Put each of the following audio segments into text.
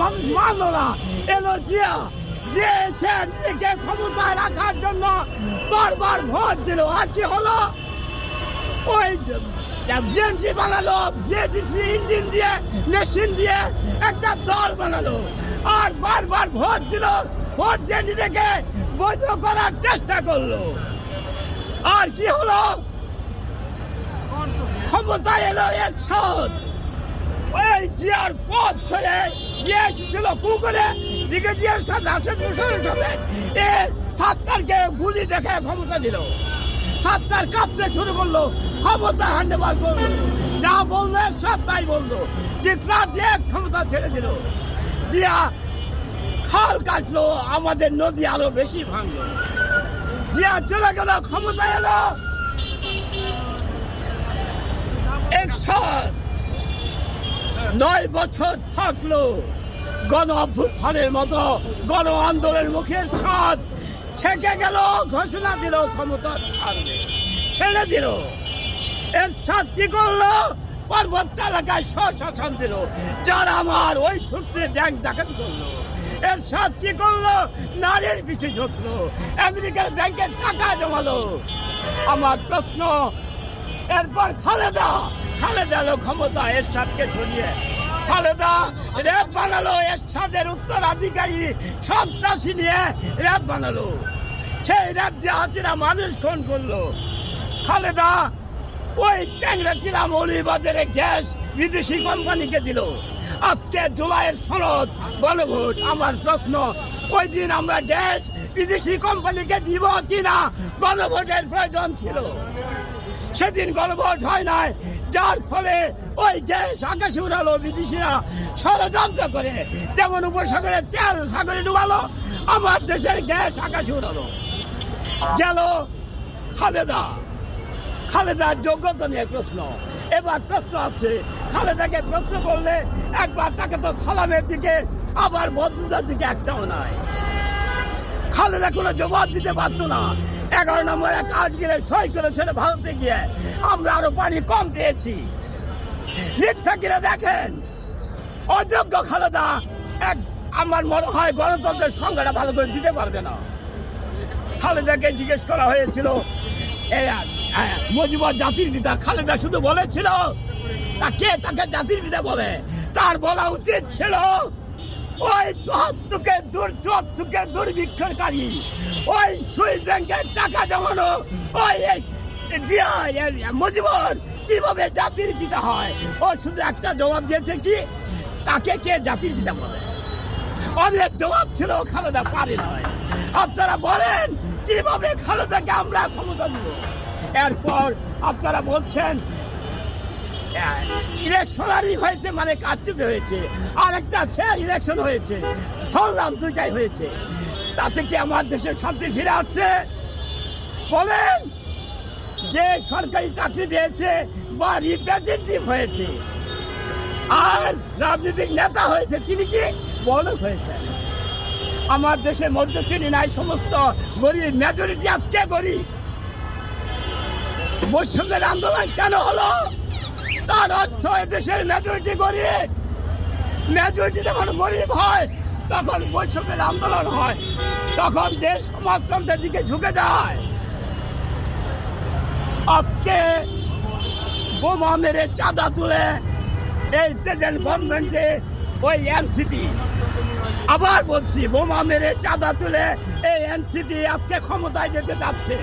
মানুষ মানলো না। এলো জিয়া, যে সে নিজেকে ক্ষমতায় রাখার জন্য বারবার ভোট দিল। আর কি হলো? ওই বিএনপি বানালো, বিএডিসি ইঞ্জিন দিয়ে, মেশিন দিয়ে একটা দল বানালো, আর বারবার ভোট দিল। ভোট দিয়ে নিজেকে বৈধ করার চেষ্টা করলো। আর কি হলো? ক্ষমতায় এলো এরশাদ। ওই জিয়ার পথ ধরে জিয়া এসেছিল কুকুরে ব্রিগেডিয়ার সাথে এ সাত্তারকে গুলি দেখে ক্ষমতা দিল। সাত্তার কাঁপতে শুরু করলো, ক্ষমতা হ্যান্ডওভার করলো। যা বললো এরশাদ তাই বললো, জিতরা দিয়ে ক্ষমতা ছেড়ে দিল। জিয়া খাল কাটলো, আমাদের নদী আরো বেশি ভাঙলো। জিয়া চলে গেল, ক্ষমতা এলো এরশাদ। 9 বছর থাকলো, গণ অভ্যুত্থানের মতো গণ আন্দোলনের মুখে সাথ থেকে গেল, ঘোষণা দিল ক্ষমতা ছাড়বে, ছেড়ে দিল। এরশাদ কি করলো? পার্বত্য এলাকায় স্বশাসন দিল, যারা আমার ওই সূত্রে ব্যাংক ডাকাতি করলো। এরশাদ কি করলো? নারীর পিছিয়ে ঝুঁকলো, আমেরিকার ব্যাংকে টাকা জমালো। আমার প্রশ্ন, এরপর খালেদা এলো ক্ষমতা এরশাদকে ছড়িয়ে। খালেদা র্যাব বানালো, এরশাদের উত্তরাধিকারী সন্ত্রাসী নিয়ে র্যাব বানালো। সেই র্যাব যে হাসিনা মানুষ খুন করলো। খালেদা ওই ট্যাংরাচিরা মৌলভীবাজারে গ্যাস বিদেশি কোম্পানিকে দিল। আজকে জুলাইয়ের সনদ গণভোট। আমার প্রশ্ন, ওই দিন আমরা গ্যাস বিদেশি কোম্পানিকে দিব কিনা গণভোটের প্রয়োজন ছিল। সেদিন গণভোট হয় নাই, যার ফলে ওই গ্যাস আকাশে উড়ালো বিদেশিরা ষড়যন্ত্র করে। যেমন উপসাগরে তেল সাগরে ডুবালো, আমার দেশের গ্যাস আকাশে উড়ালো। গেল খালেদার যোগ্যতা নিয়ে প্রশ্ন। এবার প্রশ্ন আছে, খালেদাকে প্রশ্ন করলে একবার তাকে তো সালামের দিকে, আবার বদ্ধতার দিকে একটাও নাই। খালেদা কোনো জবাব দিতে পারতো না। 11 নম্বরে কাজ গিয়ে সই করেছিল ভারতে গিয়ে, আমরা আরো পানি কম পেয়েছি। মিথ্যা কিনে দেখেন, অযোগ্য খালেদা আমার মনে হয় গণতন্ত্রের সংজ্ঞাটা ভালো করে দিতে পারবে না। খালেদাকে জিজ্ঞেস করা হয়েছিল মুজিবুর জাতির পিতা, খালেদা শুধু বলেছিল তাকে জাতির পিতা বলে। তার বলা উচিত ছিল ওই 74 দুর্ভিক্ষকারী, ওই সুইস ব্যাংকের টাকা জমানো ওই মুজিবুর কিভাবে জাতির পিতা হয়। ও শুধু একটা জবাব দিয়েছে, কি তাকে কে জাতির পিতা বলে। অনেক জবাব ছিল, খালেদা পারে নয়। আপনারা বলেন কিভাবে খালেদাকে আমরা ক্ষমতা দিব। এরপর আপনারা বলছেন ইলেকশনারি হয়েছে, মানে কারচুপি হয়েছে, আর একটা ফেয়ার ইলেকশন হয়েছে। ধরলাম দুইটাই হয়েছে, তাতে কি আমার দেশে শান্তি ফিরে আসছে? বলেন, যে সরকারি চাকরি পেয়েছে বা রিপ্রেজেন্টেটিভ হয়েছে আর রাজনৈতিক নেতা হয়েছে, তিনি কি বড় হয়েছেন? আমার দেশে মধ্যশ্রেণী নাই, সমস্ত গরিব, মেজরিটি আজকে গরিব। বৈষম্যের আন্দোলন কেন হলো? তার অর্থ দেশের মেজরিটি গরিব। মেজরিটি যখন গরিব হয় তখন বৈষম্যের আন্দোলন হয়, তখন দেশ সমাজতন্ত্রের দিকে ঝুঁকে যায়। আজকে বোমা মেরে চাঁদা তুলে এই প্রেজেন্ট গভর্নমেন্টে ওই এনসিপি, আবার বলছি, বোমা মেরে চাঁদা তুলে এই এনসিপি আজকে ক্ষমতায় যেতে যাচ্ছে।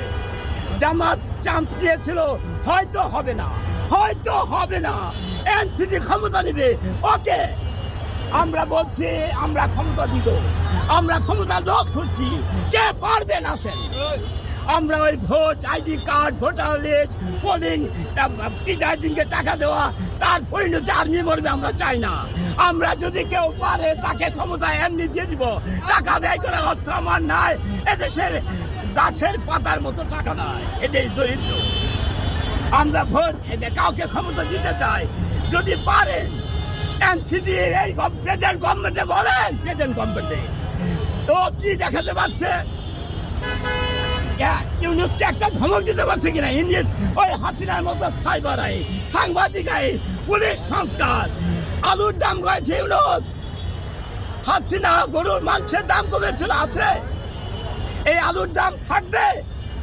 জামাত চান্স দিয়েছিল, হয়তো হবে না, এনসিপি ক্ষমতা নেবে। ওকে, আমরা বলছি আমরা ক্ষমতা দিব, আমরা ক্ষমতার লোক খুঁজছি, কে পারবেন আসেন। আমরা ওই vote, ID card, voter list, polling প্রিজাইডিংকে টাকা দেওয়া, তার পরিণতি আর্মি মরবে আমরা চাই না। আমরা যদি কেউ পারে তাকে ক্ষমতা এমনি দিয়ে দিব। টাকা ব্যয় করার অর্থ আমার নাই, এদেশের গাছের পাতার মতো টাকা নাই, এদের দরিদ্র। আমরা ভোট কাউকে ক্ষমতা দিতে চাই, যদি পারেন এনসিপি এই প্রেজেন্ট গভর্নমেন্টে বলেন, প্রেজেন্ট গভর্নমেন্টে তো কি দেখাতে পারছে? ইউনুসকে একটা ধমক দিতে পারছে কিনা? ইংলিশ ওই হাসিনার মতো সাইবার আই, সাংবাদিক আই, পুলিশ সংস্কার, আলুর দাম করেছে ইউনুস। হাসিনা গরুর মাংসের দাম কমেছিল আছে, এই আলুর দাম থাকবে,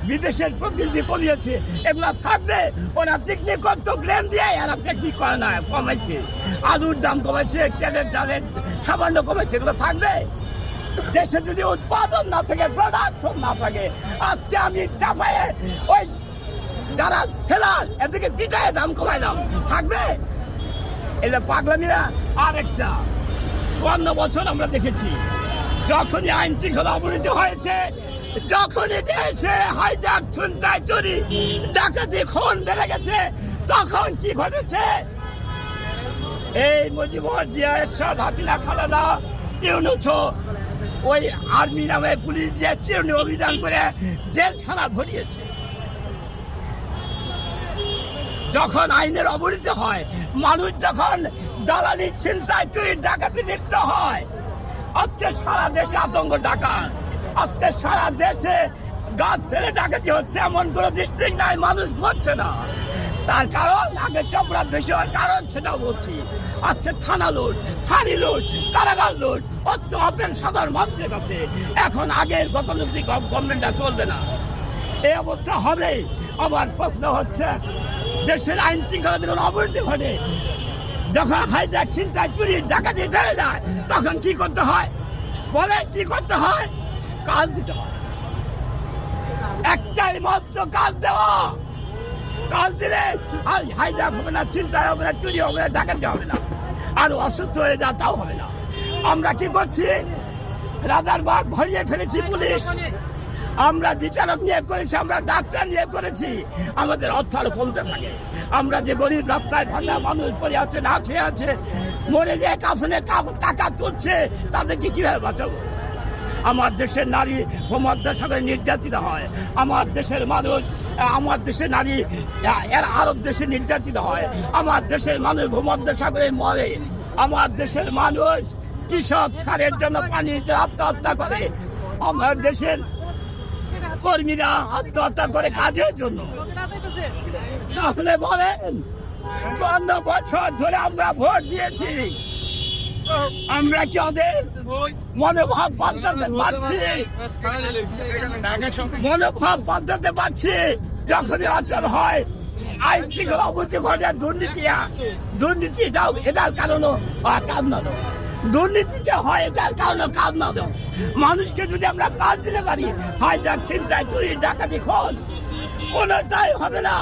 বিদেশের প্রতিনিধি কমিয়েছে, এগুলা থাকবে। ওরা পিকনিক করতো প্লেন দিয়ে, এরা পিকনিক করে না, কমেছে। আলুর দাম কমেছে, তেলের ডালের সামান্য কমেছে, এগুলো থাকবে। দেশে যদি উৎপাদন না থাকে, প্রোডাকশন না থাকে, আজকে আমি চাপায়ে ওই যারা সেলার এদিকে পিটায় দাম কমাইলাম, থাকবে? এটা পাগলামিরা। আরেকটা 52 বছর আমরা দেখেছি, যখনই আইন শৃঙ্খলা অবনতি হয়েছে, যখনই দেশে হাইজাক, ছিনতাই, চুরি, ডাকাতি, খুন বেড়ে গেছে, তখন কি ঘটেছে? এই মুজিবুর জিয়া, এরশাদ, হাসিনা, খালেদা, ইউনূস ওই আর্মি নামে পুলিশ দিয়ে চিরুনি অভিযান করে জেলখানা ভরিয়েছে। যখন আইনের অবনতি হয়, মানুষ যখন দালালি, ছিনতাই, চুরি, ডাকাতি লিপ্ত হয়, আজকে সারা দেশে আতঙ্ক ডাকাত, আজকে সারা দেশে গাছ ফেলে ডাকাতি হচ্ছে, এমন কোন ডিস্ট্রিক্ট নাই মানুষ মরছে না। তার কারণ আগে চপড়া বেশি হওয়ার কারণ সেটাও বলছি। আজকে থানা লুট, ফাঁড়ি লুট, কারাগার লুট, অস্ত্র ওপেন সাধারণ মানুষের কাছে। এখন আগের গতানুগতিক গভর্নমেন্টটা চলবে না, এই অবস্থা হবে। আমার প্রশ্ন হচ্ছে, দেশের আইন শৃঙ্খলা যখন অবনতি ঘটে, যখন হাইজাক, ছিনতাই, চুরি, ডাকাতি বেড়ে যায়, তখন কি করতে হয়? বলে কি করতে হয়? কাজ দিতে হয়। একটাই মাত্র কাজ দেওয়া। কাজ দিলে হাইজাক হবে না, ছিনতাই হবে না, চুরি হবে না, ডাকাতি হবে না, আর অসুস্থ হয়ে যা তাও হবে না। আমরা কি করছি? রাজারবাগ ভরিয়ে ফেলেছি পুলিশ, আমরা বিচারক নিয়ে করেছি, আমরা ডাক্তার নিয়ে করেছি, আমাদের অর্থ আরো কমতে থাকে। আমরা যে গরিব রাস্তায় ভাঙা মানুষ পড়ে আছে, না খেয়ে আছে, মরে যে কাফনে টাকা তুলছে, তাদেরকে কিভাবে বাঁচাবো? আমার দেশের নারী ভূমধ্যসাগরে নির্যাতিত হয়, আমার দেশের মানুষ, আমার দেশের নারী এর আরব দেশে নির্যাতিত হয়, আমার দেশের মানুষ ভূমধ্যসাগরে মরে, আমার দেশের মানুষ কৃষক সারের জন্য পানির জন্য আত্মহত্যা করে, আমার দেশের কর্মীরা আত্মহত্যা করে কাজের জন্য। তাহলে বলেন, 54 বছর ধরে আমরা ভোট দিয়েছি, আমরা কি ওদের মনোভাব পাল্টাতে পারছি? মনোভাব পাল্টাতে পারছি? যখনই অচল হয়, আইন শৃঙ্খলা অবনতি ঘটে, দুর্নীতিটাও এটার কারণও কাজ না দেয়, দুর্নীতি যে হয় এটার কারণে কাজ না দেয়। মানুষকে যদি আমরা কাজ দিতে পারি, হাইজাক, ছিনতাই, চুরি, ডাকাতি, খুন কোনটাই হবে না।